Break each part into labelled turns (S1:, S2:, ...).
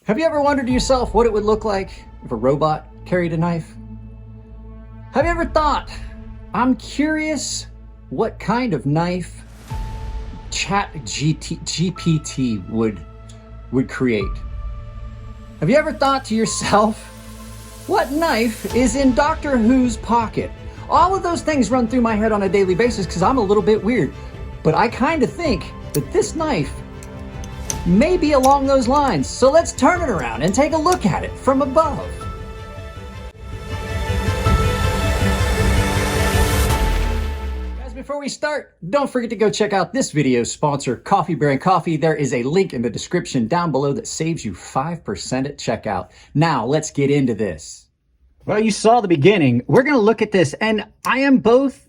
S1: Have you ever wondered to yourself what it would look like if a robot carried a knife? Have you ever thought, I'm curious what kind of knife GPT would create? Have you ever thought to yourself, what knife is in Doctor Who's pocket? All of those things run through my head on a daily basis because I'm a little bit weird. But I kind of think that this knife may be along those lines. So let's turn it around and take a look at it from above. Guys, before we start, don't forget to go check out this video's sponsor, Coffee Brand Coffee. There is a link in the description down below that saves you 5% at checkout. Now, let's get into this. Well, you saw the beginning. We're going to look at this, and I am both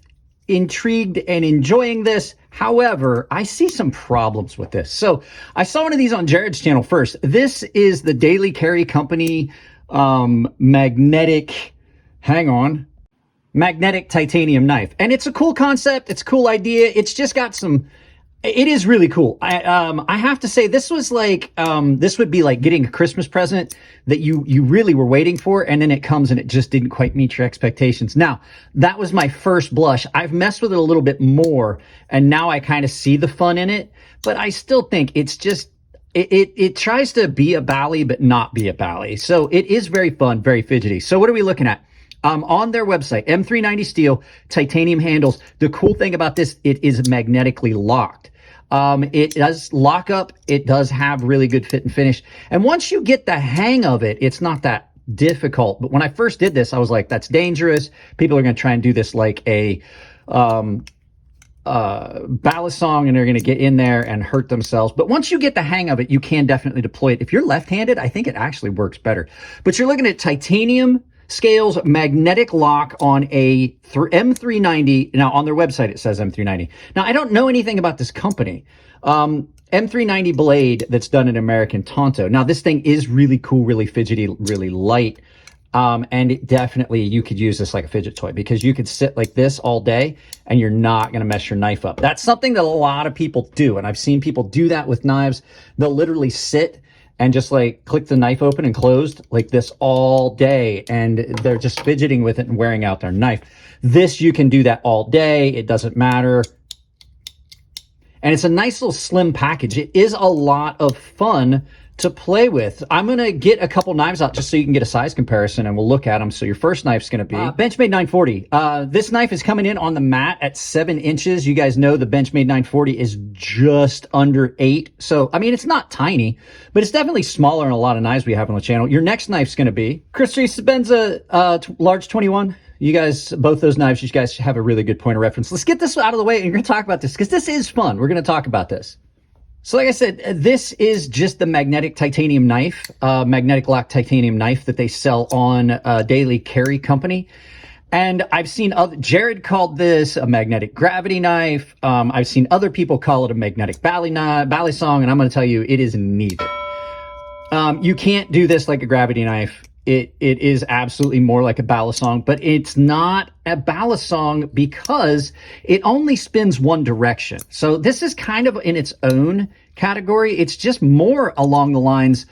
S1: intrigued and enjoying this. However, I see some problems with this. So I saw one of these on Jared's channel first. This is the Daily Carry Company magnetic titanium knife. And it's a cool concept. It's a cool idea. It's just got some, it is really cool. I have to say, this was like, this would be like getting a Christmas present that you really were waiting for, and then it comes and it just didn't quite meet your expectations. Now, that was my first blush. I've messed with it a little bit more, and now I kind of see the fun in it, but I still think it's just, it tries to be a bally, but not be a bally. So it is very fun, very fidgety. So what are we looking at? On their website, M390 steel, titanium handles. The cool thing about this, it is magnetically locked. It does lock up. It does have really good fit and finish. And once you get the hang of it, it's not that difficult. But when I first did this, I was like, that's dangerous. People are going to try and do this like a balisong, and they're going to get in there and hurt themselves. But once you get the hang of it, you can definitely deploy it. If you're left-handed, I think it actually works better. But you're looking at titanium scales, magnetic lock on a M390. Now, on their website, it says M390. Now, I don't know anything about this company. M390 blade that's done in American Tonto. Now, this thing is really cool, really fidgety, really light. And it definitely, you could use this like a fidget toy because you could sit like this all day and you're not going to mess your knife up. That's something that a lot of people do. And I've seen people do that with knives. They'll literally sit and just like click the knife open and closed like this all day, and they're just fidgeting with it and wearing out their knife. This, you can do that all day. It doesn't matter. And it's a nice little slim package. It is a lot of fun to play with. I'm going to get a couple knives out just so you can get a size comparison, and we'll look at them. So your first knife's going to be Benchmade 940. This knife is coming in on the mat at 7 inches. You guys know the Benchmade 940 is just under 8. So, I mean, it's not tiny, but it's definitely smaller than a lot of knives we have on the channel. Your next knife's going to be Christy Sebenza large 21. You guys, both those knives, you guys have a really good point of reference. Let's get this out of the way, and you're going to talk about this because this is fun. We're going to talk about this. So like I said, this is just the magnetic titanium knife, magnetic lock titanium knife that they sell on Daily Carry Company. And I've seen Jared called this a magnetic gravity knife. I've seen other people call it a magnetic balisong, and I'm going to tell you, it is neither. You can't do this like a gravity knife. It is absolutely more like a balisong, but it's not a balisong because it only spins one direction. So this is kind of in its own category. It's just more along the lines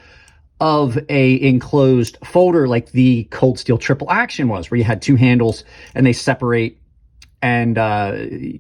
S1: of a enclosed folder like the Cold Steel Triple Action was, where you had two handles and they separate, and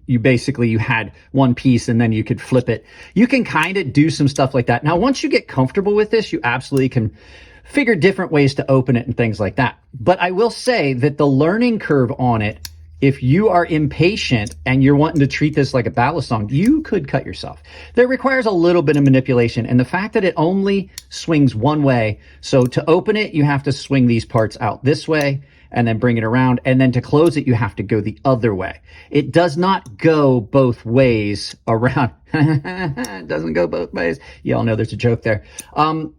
S1: you had one piece and then you could flip it. You can kind of do some stuff like that. Now, once you get comfortable with this, you absolutely can figure different ways to open it and things like that. But I will say that the learning curve on it, if you are impatient and you're wanting to treat this like a balisong, you could cut yourself. That requires a little bit of manipulation, and the fact that it only swings one way. So to open it, you have to swing these parts out this way and then bring it around. And then to close it, you have to go the other way. It does not go both ways around. It doesn't go both ways. You all know there's a joke there.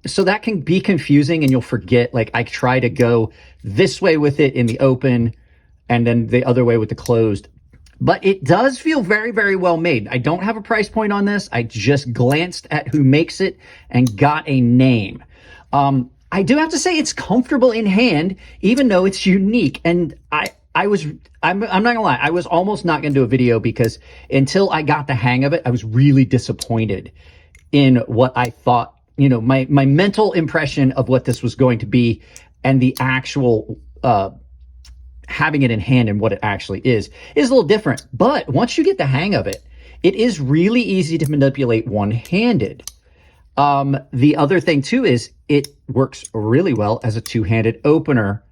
S1: So that can be confusing, and you'll forget, like, I try to go this way with it in the open and then the other way with the closed. But it does feel very, very well made. I don't have a price point on this. I just glanced at who makes it and got a name. I do have to say it's comfortable in hand, even though it's unique. And I'm not gonna lie, I was almost not gonna do a video because until I got the hang of it, I was really disappointed in what I thought you know, my mental impression of what this was going to be and the actual having it in hand and what it actually is a little different. But once you get the hang of it, it is really easy to manipulate one-handed. The other thing too is it works really well as a two-handed opener,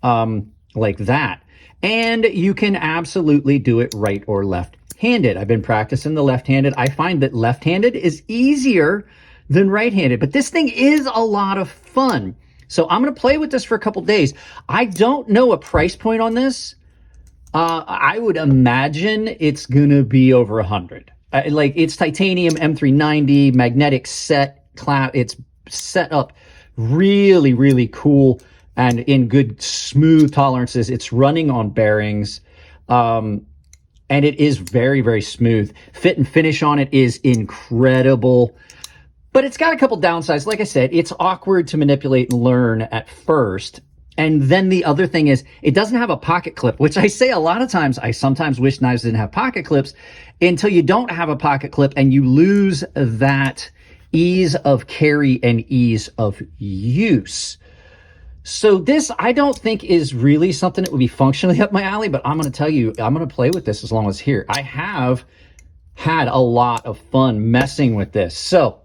S1: like that. And you can absolutely do it right or left-handed. I've been practicing the left-handed. I find that left-handed is easier than right-handed, but this thing is a lot of fun. So I'm going to play with this for a couple days. I don't know a price point on this. I would imagine it's going to be over 100. Like, it's titanium M390 magnetic set clamp. It's set up really, really cool and in good smooth tolerances. It's running on bearings. And it is very, very smooth. Fit and finish on it is incredible. But it's got a couple downsides. Like I said, it's awkward to manipulate and learn at first. And then the other thing is it doesn't have a pocket clip, which I say a lot of times. I sometimes wish knives didn't have pocket clips until you don't have a pocket clip and you lose that ease of carry and ease of use. So this, I don't think, is really something that would be functionally up my alley, but I'm going to tell you, I'm going to play with this as long as it's here. I have had a lot of fun messing with this. So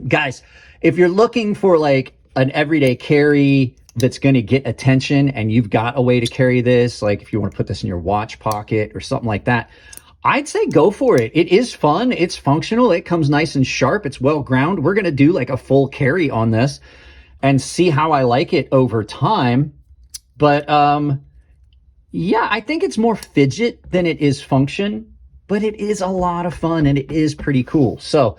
S1: guys, if you're looking for like an everyday carry that's going to get attention and you've got a way to carry this, like if you want to put this in your watch pocket or something like that, I'd say go for it. It is fun. It's functional. It comes nice and sharp. It's well ground. We're going to do like a full carry on this and see how I like it over time. But yeah, I think it's more fidget than it is function, but it is a lot of fun and it is pretty cool. So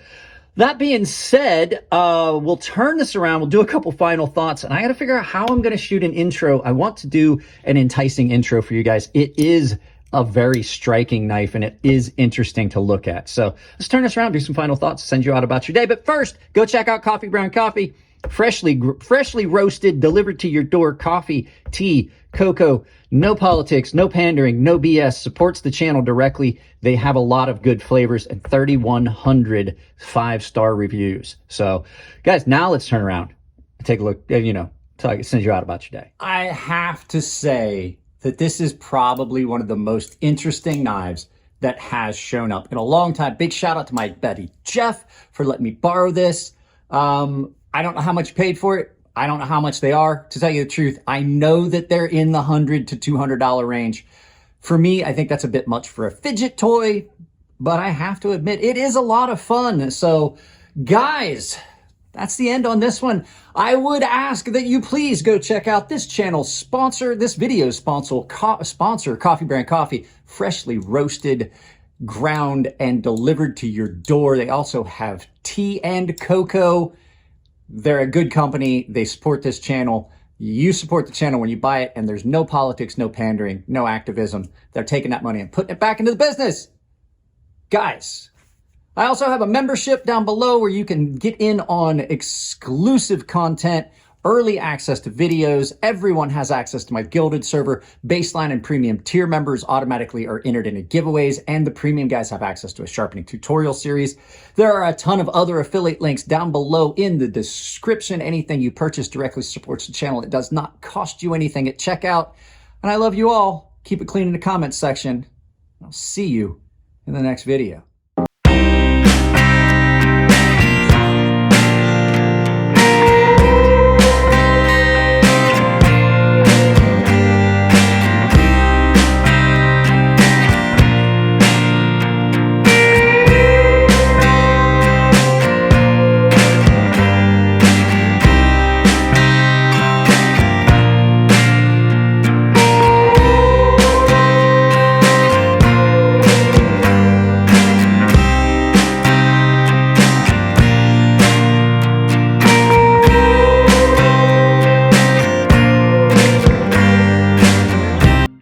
S1: that being said, we'll turn this around. We'll do a couple final thoughts, and I got to figure out how I'm going to shoot an intro. I want to do an enticing intro for you guys. It is a very striking knife, and it is interesting to look at. So let's turn this around, do some final thoughts, send you out about your day. But first, go check out Coffee Brown Coffee. Freshly roasted, delivered to your door coffee, tea, cocoa, no politics, no pandering, no BS, supports the channel directly. They have a lot of good flavors and 3,100 5-star reviews. So guys, now let's turn around and take a look, you know, send you out about your day. I have to say that this is probably one of the most interesting knives that has shown up in a long time. Big shout out to my buddy Jeff for letting me borrow this. I don't know how much you paid for it. I don't know how much they are. To tell you the truth, I know that they're in the $100 to $200 range. For me, I think that's a bit much for a fidget toy, but I have to admit, it is a lot of fun. So guys, that's the end on this one. I would ask that you please go check out this channel's sponsor, this video's sponsor, Coffee Brand Coffee, freshly roasted, ground, and delivered to your door. They also have tea and cocoa. They're a good company. They support this channel. You support the channel when you buy it, and there's no politics, no pandering, no activism. They're taking that money and putting it back into the business. Guys, I also have a membership down below where you can get in on exclusive content, early access to videos. Everyone has access to my Gilded server. Baseline and premium tier members automatically are entered into giveaways, and the premium guys have access to a sharpening tutorial series. There are a ton of other affiliate links down below in the description. Anything you purchase directly supports the channel. It does not cost you anything at checkout. And I love you all. Keep it clean in the comments section. I'll see you in the next video.